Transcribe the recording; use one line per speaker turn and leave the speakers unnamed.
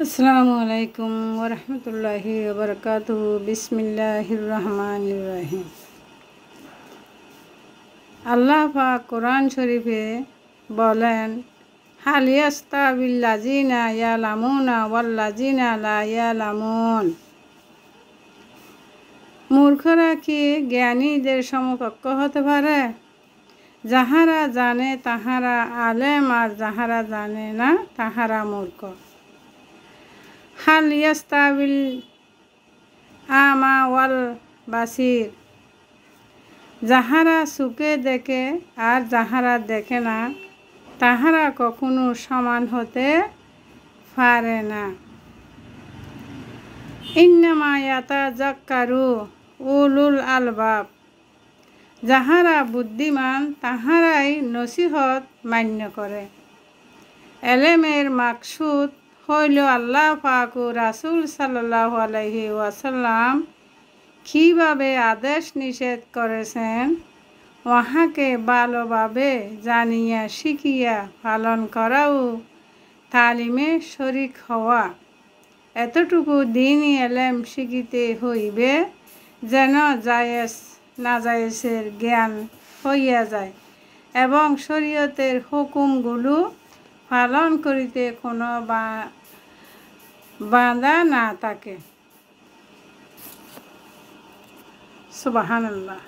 আসসালামু আলাইকুম ওয়া রাহমাতুল্লাহি ওয়া বারাকাতুহু। বিসমিল্লাহির রহমানির রহিম। আল্লাহ পাক কোরআন শরীফে বলেন, হাল ইয়াস্তাবিল লাযিনা ইয়ালামুনা ওয়াল লাযিনা লা ইয়ালামুন। মূর্খরা কি জ্ঞানীদের সমকক্ষ হতে পারে? যাহারা জানে তাহারা আলেম, আর যাহারা জানে না তাহারা মূর্খ। হাল ইয়াস্তাবিল আমা ওয়াল বাসির। যাহারা চোখে দেখে আর যাহারা দেখে না তাহারা কখনো সমান হতে পারে না। ইন্নামা ইয়াতাযাক্কারু উলুল আলবাব। যাহারা বুদ্ধিমান তাহারাই নসিহত মান্য করে। এলেমের মাকসুদ হইল আল্লাহ পাক ও রাসূল সাল্লাল্লাহু আলাইহি ওয়াসাল্লাম কীভাবে আদেশ নিষেধ করেছেন উহাকে ভালোভাবে জানিয়া শিখিয়া পালন করা ও তালিমে শরিক হওয়া। এতটুকু দ্বীনি এলেম শিখিতে হইবে যেন জায়েজ নাজায়েজের জ্ঞান হইয়া যায় এবং শরীয়তের হুকুমগুলো পালন করিতে কোনো বাধা না থাকে। সুবহানাল্লাহ।